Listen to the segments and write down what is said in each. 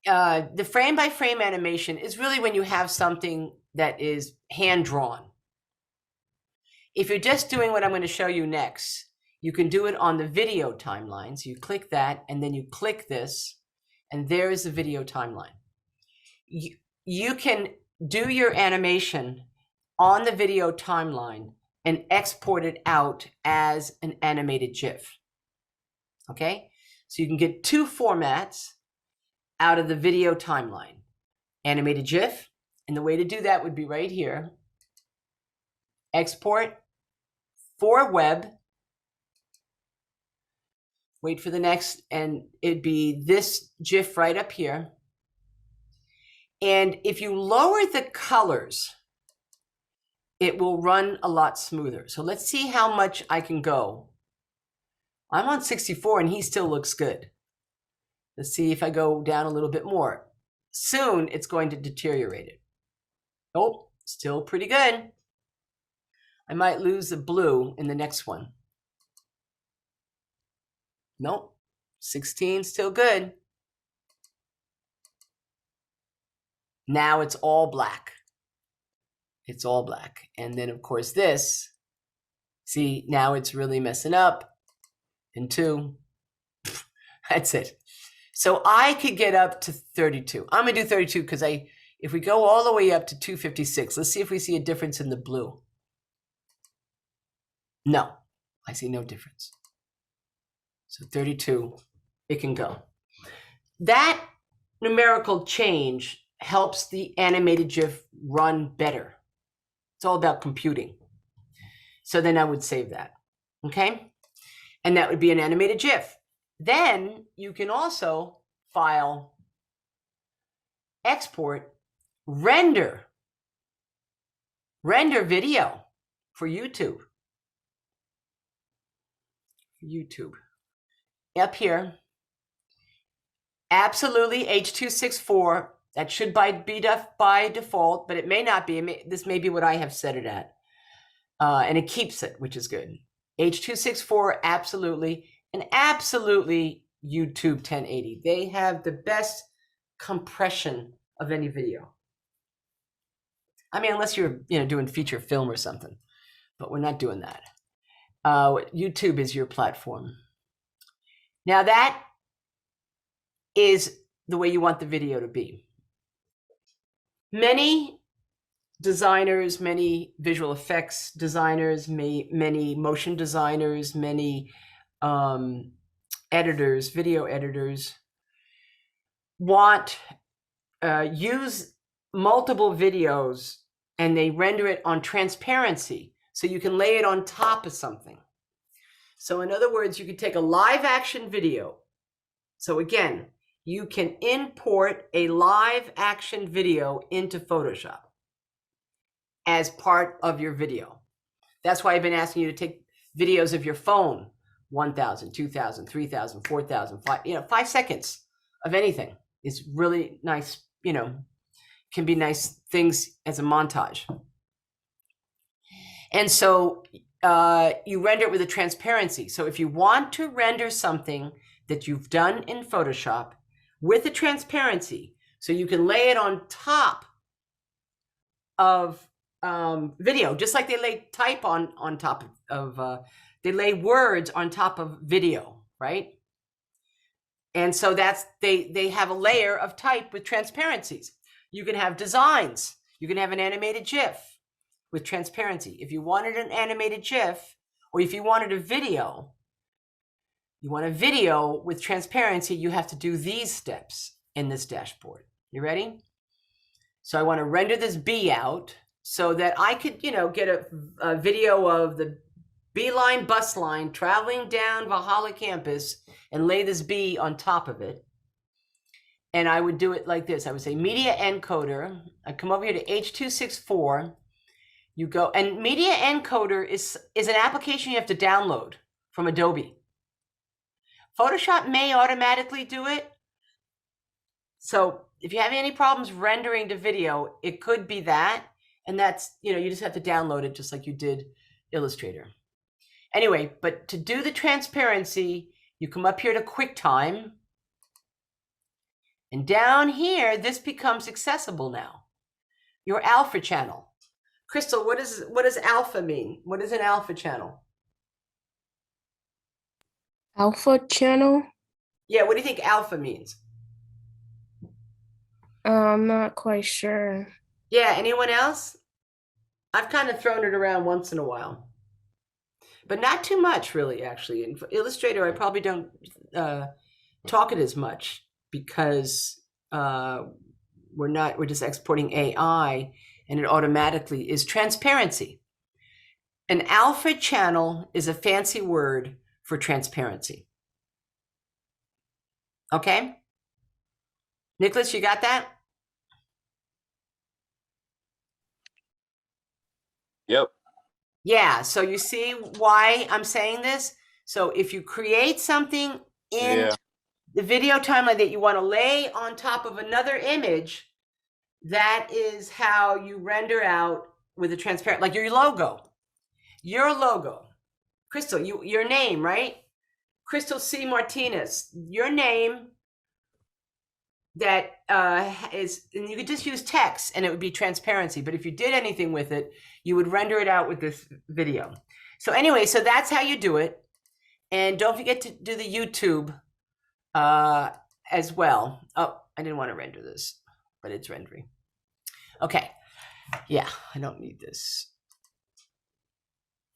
the frame by frame animation is really when you have something that is hand drawn. If you're just doing what I'm going to show you next, you can do it on the video timeline. So you click that and then you click this, and there is the video timeline. You can do your animation on the video timeline and export it out as an animated GIF. Okay, so you can get two formats out of the video timeline: animated GIF, and the way to do that would be right here. Export for web. Wait for the next, and it'd be this GIF right up here. And if you lower the colors, it will run a lot smoother. So let's see how much I can go. I'm on 64 and he still looks good. Let's see if I go down a little bit more. Soon it's going to deteriorate it. Oh, still pretty good. I might lose the blue in the next one. Nope, 16, still good. Now it's all black. It's all black. And then of course this, see, now it's really messing up. And 2, that's it. So I could get up to 32. I'm gonna do 32 because if we go all the way up to 256, let's see if we see a difference in the blue. No, I see no difference. So 32, it can go. That numerical change helps the animated GIF run better. It's all about computing. So then I would save that, okay? And that would be an animated GIF. Then you can also file, export, render video for YouTube. Up here, absolutely H.264. That should be by default, but it may not be. This may be what I have set it at. And it keeps it, which is good. H.264, absolutely. And absolutely YouTube 1080. They have the best compression of any video. I mean, unless you're doing feature film or something, but we're not doing that. YouTube is your platform. Now that is the way you want the video to be. Many designers, many visual effects designers, many motion designers, many editors, video editors use multiple videos, and they render it on transparency so you can lay it on top of something. So in other words, you could take a live action video. So again, you can import a live action video into Photoshop as part of your video. That's why I've been asking you to take videos of your phone, 1,000, 2,000, 3,000, 4,000, 5 seconds of anything is really nice, can be nice things as a montage. And so you render it with a transparency. So if you want to render something that you've done in Photoshop with a transparency, so you can lay it on top of video, just like they lay type on top of, they lay words on top of video, right? And so they have a layer of type with transparencies. You can have designs. You can have an animated GIF with transparency. If you wanted an animated GIF, or if you wanted a video, you want a video with transparency, you have to do these steps in this dashboard. You ready? So I want to render this bee out so that I could, get a video of the Beeline bus line traveling down Valhalla campus and lay this bee on top of it. And I would do it like this. I would say media encoder. I come over here to H.264. You go, and media encoder is an application you have to download from Adobe. Photoshop may automatically do it. So if you have any problems rendering the video, it could be that. And that's, you just have to download it just like you did Illustrator. Anyway, but to do the transparency, you come up here to QuickTime. And down here, this becomes accessible now. Your alpha channel. Crystal, what does alpha mean? What is an alpha channel? Alpha channel? Yeah, what do you think alpha means? I'm not quite sure. Yeah, anyone else? I've kind of thrown it around once in a while, but not too much, really. Actually, in Illustrator, I probably don't talk it as much because we're just exporting AI, and it automatically is transparency. An alpha channel is a fancy word for transparency. Okay, Nicholas, you got that? Yep. Yeah, so you see why I'm saying this? So if you create something in the video timeline that you want to lay on top of another image, that is how you render out with a transparent, like your logo. Your logo. Crystal, your name, right? Crystal C. Martinez, your name that is, and you could just use text and it would be transparency. But if you did anything with it, you would render it out with this video. So anyway, so that's how you do it. And don't forget to do the YouTube as well. Oh, I didn't want to render this, but it's rendering. Okay. Yeah, I don't need this.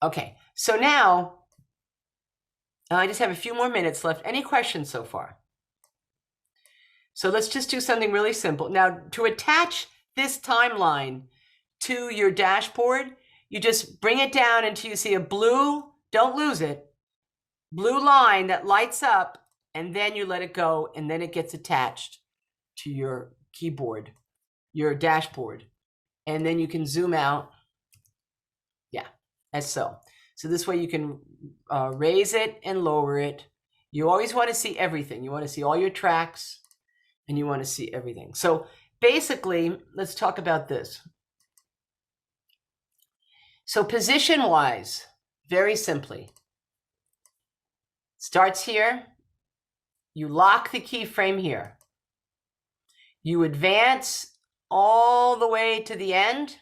Okay, so now I just have a few more minutes left. Any questions so far? So let's just do something really simple. Now, to attach this timeline to your dashboard, you just bring it down until you see a blue, don't lose it, blue line that lights up, and then you let it go, and then it gets attached to your keyboard, your dashboard. And then you can zoom out. Yeah, as so. So this way you can raise it and lower it. You always want to see everything. You want to see all your tracks, and you want to see everything. So basically, let's talk about this. So position-wise, very simply, starts here. You lock the keyframe here. You advance all the way to the end.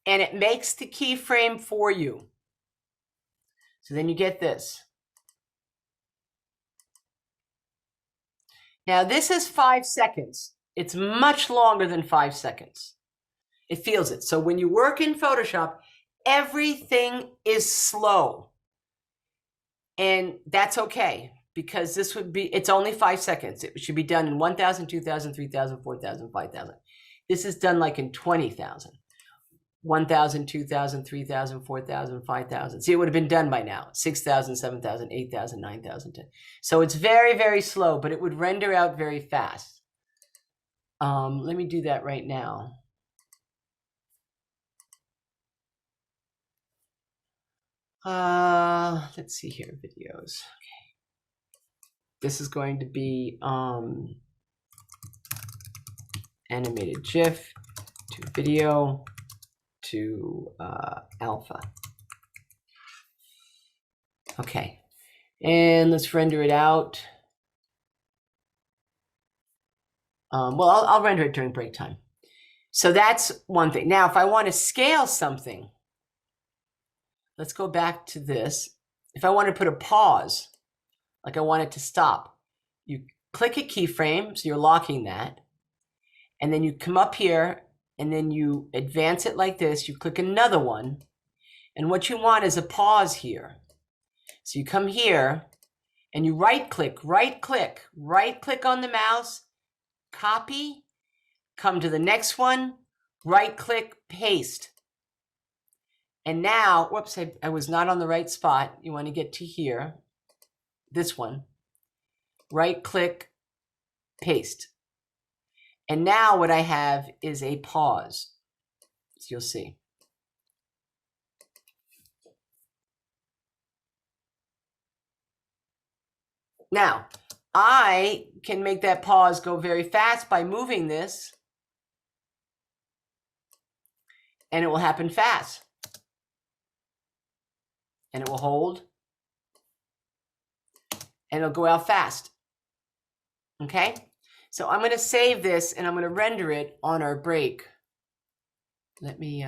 And it makes the keyframe for you. So then you get this. Now this is 5 seconds. It's much longer than 5 seconds. It feels it. So when you work in Photoshop, everything is slow. And that's okay, because this would be, it's only 5 seconds. It should be done in 1,000, 2,000, 3,000, 4,000, 5,000. This is done like in 20,000. 1,000, 2,000, 3,000, 4,000, 5,000. See, it would have been done by now. 6,000, 7,000, 8,000, 9,000. So it's very, very slow, but it would render out very fast. Let me do that right now. Let's see here, videos. Okay. This is going to be animated GIF to video to alpha. Okay, and let's render it out. Well, I'll render it during break time. So that's one thing. Now, if I want to scale something, let's go back to this. If I want to put a pause, like I want it to stop, you click a keyframe, so you're locking that, and then you come up here, and then you advance it like this. You click another one, and what you want is a pause here. So you come here, and you right-click on the mouse, copy, come to the next one, right-click, paste. And now, whoops, I was not on the right spot. You want to get to here, this one, right-click, paste. And now what I have is a pause, so you'll see. Now, I can make that pause go very fast by moving this, and it will happen fast. and it will hold, and it'll go out fast. Okay, so I'm going to save this and I'm going to render it on our break. Let me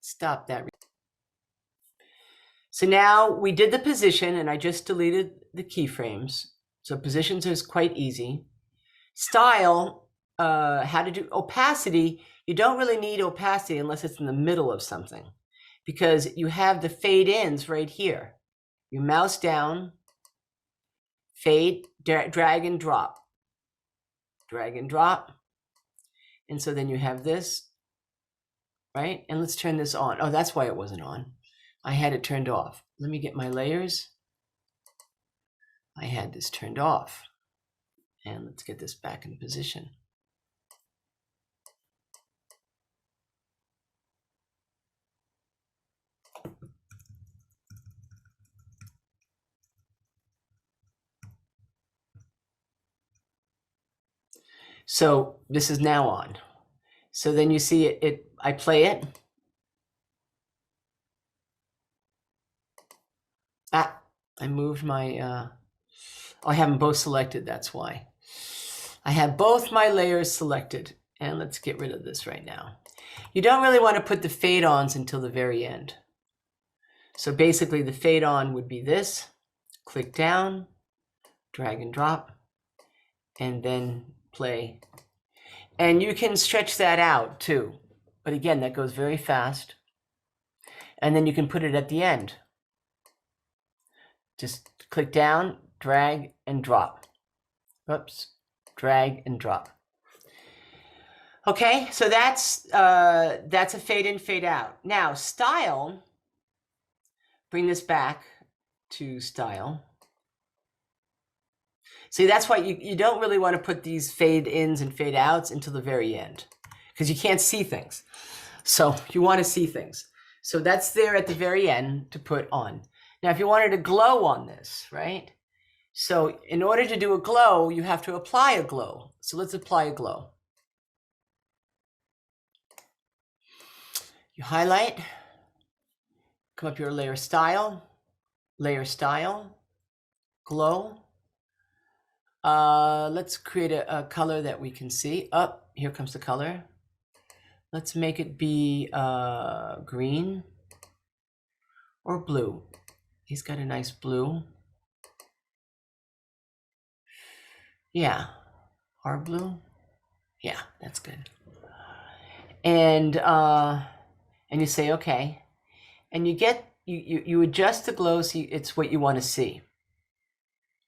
stop that. So now we did the position and I just deleted the keyframes. So positions is quite easy. Style, how to do opacity. You don't really need opacity unless it's in the middle of something, because you have the fade ins right here. You mouse down, fade, drag and drop, drag and drop. And so then you have this, right? And let's turn this on. Oh, that's why it wasn't on. I had it turned off. Let me get my layers. I had this turned off. And let's get this back in position. So this is now on. So then you see it, I play it. I moved my, I have them both selected, that's why. I have both my layers selected, and let's get rid of this right now. You don't really want to put the fade ons until the very end. So basically the fade on would be this, click down, drag and drop, and then play. And you can stretch that out too. But again, that goes very fast. And then you can put it at the end. Just click down, drag and drop. Oops, drag and drop. Okay, so that's a fade in, fade out. Now style, bring this back to style. See, that's why you don't really want to put these fade ins and fade outs until the very end, because you can't see things. So you want to see things. So that's there at the very end to put on. Now, if you wanted a glow on this, right? So in order to do a glow, you have to apply a glow. So let's apply a glow. You highlight, come up your layer style, glow. Let's create a color that we can see. Up, here comes the color. Let's make it be green or blue. He's got a nice blue. Yeah, our blue. Yeah, that's good. And you say okay, and you get you adjust the glow so it's what you want to see,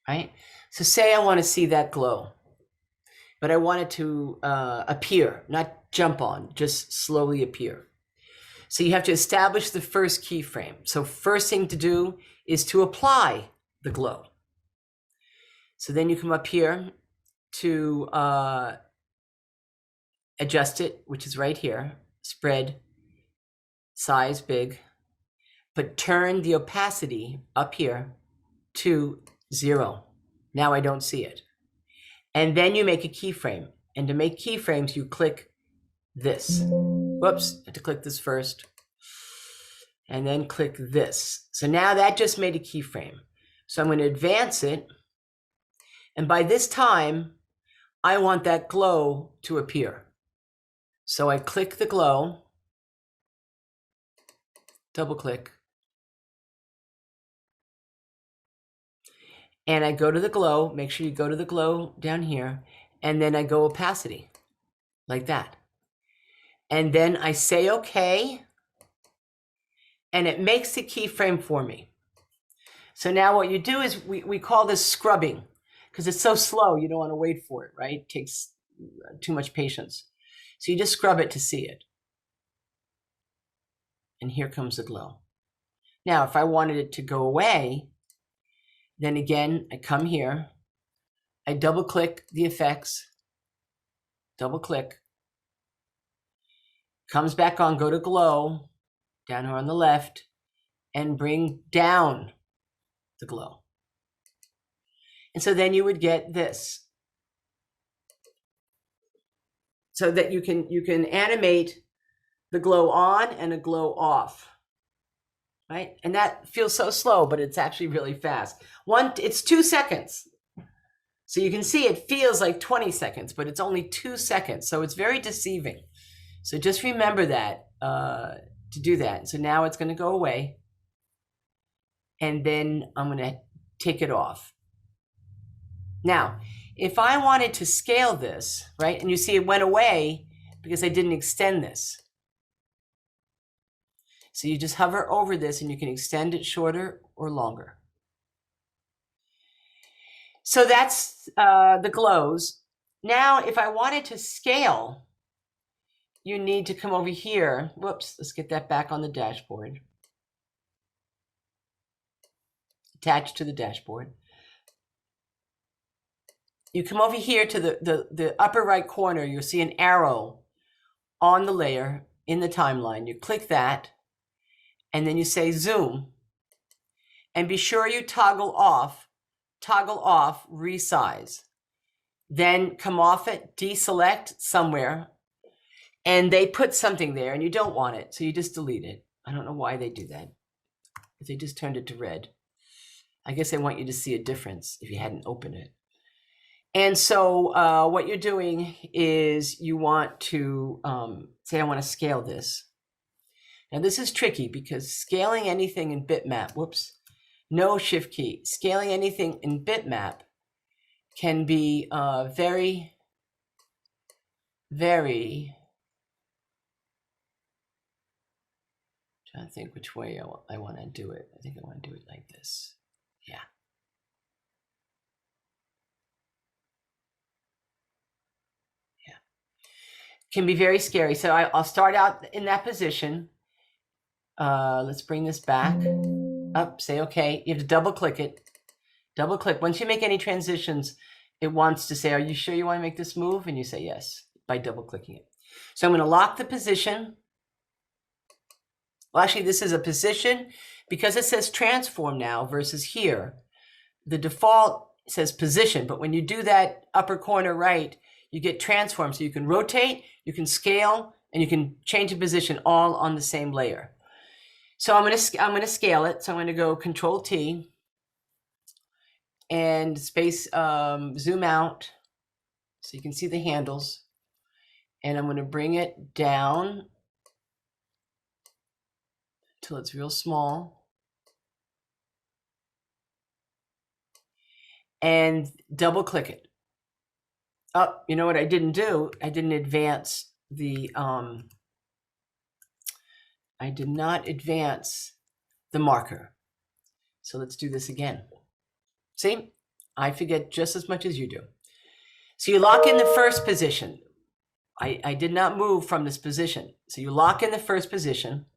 right? So say I want to see that glow, but I want it to appear, not jump on, just slowly appear. So you have to establish the first keyframe. So first thing to do is to apply the glow. So then you come up here to adjust it, which is right here, spread, size big, but turn the opacity up here to 0. Now I don't see it. And then you make a keyframe. And to make keyframes, you click this. Whoops, I have to click this first. And then click this. So now that just made a keyframe. So I'm going to advance it. And by this time, I want that glow to appear. So I click the glow, double click, and I go to the glow. Make sure you go to the glow down here, and then I go opacity, like that. And then I say okay, and it makes the keyframe for me. So now what you do is we call this scrubbing, because it's so slow, you don't want to wait for it, right? It takes too much patience. So you just scrub it to see it. And here comes the glow. Now, if I wanted it to go away, then again, I come here, I double click the effects, double click, comes back on, go to glow, down here on the left, and bring down the glow. And so then you would get this. So that you can animate the glow on and a glow off. right? And that feels so slow, but it's actually really fast. It's 2 seconds. So you can see it feels like 20 seconds, but it's only 2 seconds. So it's very deceiving. So just remember that to do that. So now it's going to go away. And then I'm going to take it off. Now, if I wanted to scale this, right, and you see it went away because I didn't extend this. So you just hover over this and you can extend it shorter or longer. So that's the glows. Now, if I wanted to scale, you need to come over here. Whoops, let's get that back on the dashboard. Attached to the dashboard. You come over here to the upper right corner. You'll see an arrow on the layer in the timeline. You click that, and then you say zoom. And be sure you toggle off resize. Then come off it, deselect somewhere, and they put something there and you don't want it, so you just delete it. I don't know why they do that. If they just turned it to red. I guess they want you to see a difference if you hadn't opened it. And so what you're doing is you want to say, I want to scale this. Now this is tricky because scaling anything in bitmap, whoops, no shift key. Scaling anything in bitmap can be very, very, trying to think which way I want to do it. I think I want to do it like this. Yeah. Yeah. Can be very scary. So I'll start out in that position. Let's bring this back up, say, okay, you have to double click it. Double click. Once you make any transitions, it wants to say, are you sure you want to make this move? And you say yes by double clicking it. So I'm going to lock the position. Well, actually, this is a position because it says transform now versus here. The default says position, but when you do that upper corner right, you get transform. So you can rotate, you can scale, and you can change the position all on the same layer. So I'm going to scale it. So I'm going to go Control T and space zoom out so you can see the handles. And I'm going to bring it down till it's real small. And double click it. Oh, you know what I didn't do? I didn't advance the I did not advance the marker. So let's do this again. See, I forget just as much as you do. So you lock in the first position. I did not move from this position. So you lock in the first position.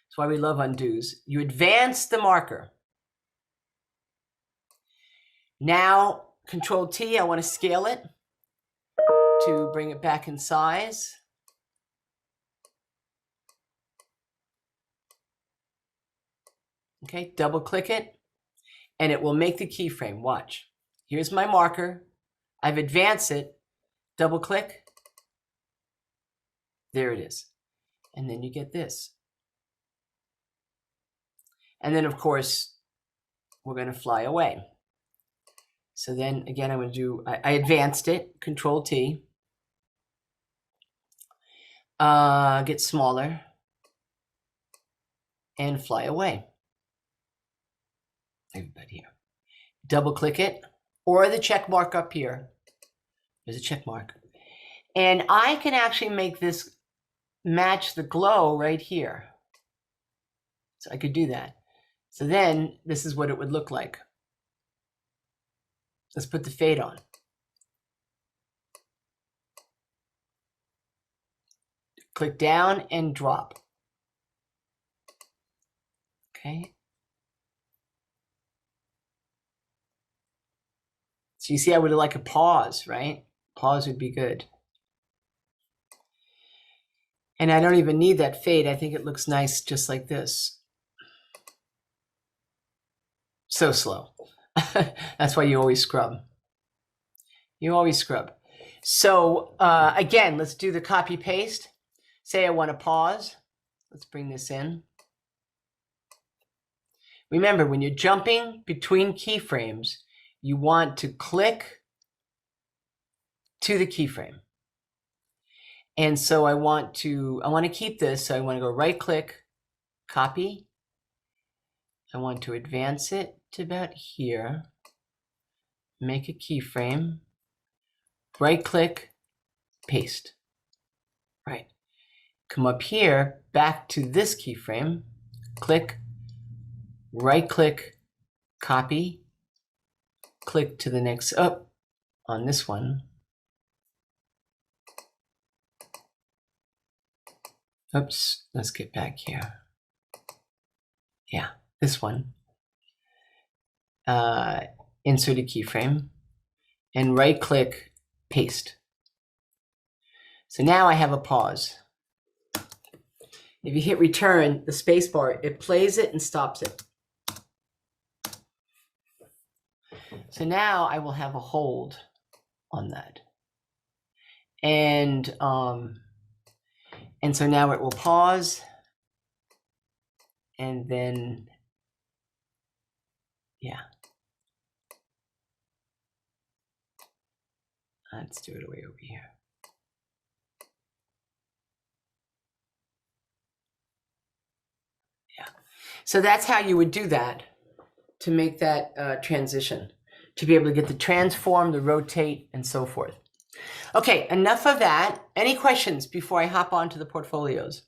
That's why we love undos. You advance the marker. Now, Control T, I want to scale it to bring it back in size. Okay, double click it, and it will make the keyframe. Watch. Here's my marker. I've advanced it. Double click. There it is. And then you get this. And then, of course, we're going to fly away. So then, again, I'm going to do, I advanced it, Control T. Get smaller. And fly away. Everybody here. Double click it, or the check mark up here. There's a check mark. And I can actually make this match the glow right here. So I could do that. So then this is what it would look like. Let's put the fade on. Click down and drop. Okay. So you see, I would like a pause, right? Pause would be good. And I don't even need that fade. I think it looks nice just like this. So slow. That's why you always scrub. You always scrub. So again, let's do the copy paste. Say I want to pause. Let's bring this in. Remember, when you're jumping between keyframes, you want to click to the keyframe. And so I want to keep this. So I want to go right click, copy. I want to advance it to about here, make a keyframe, right click, paste. Right. Come up here, back to this keyframe, click, right click, copy, click to the next up on this one. Oops, let's get back here. Yeah, this one. Insert a keyframe and right click, paste. So now I have a pause. If you hit return, the space bar, it plays it and stops it. So now I will have a hold on that. And so now it will pause. And then, yeah. Let's do it way over here. Yeah. So that's how you would do that to make that transition, to be able to get the transform, the rotate, and so forth. Okay, enough of that. Any questions before I hop on to the portfolios?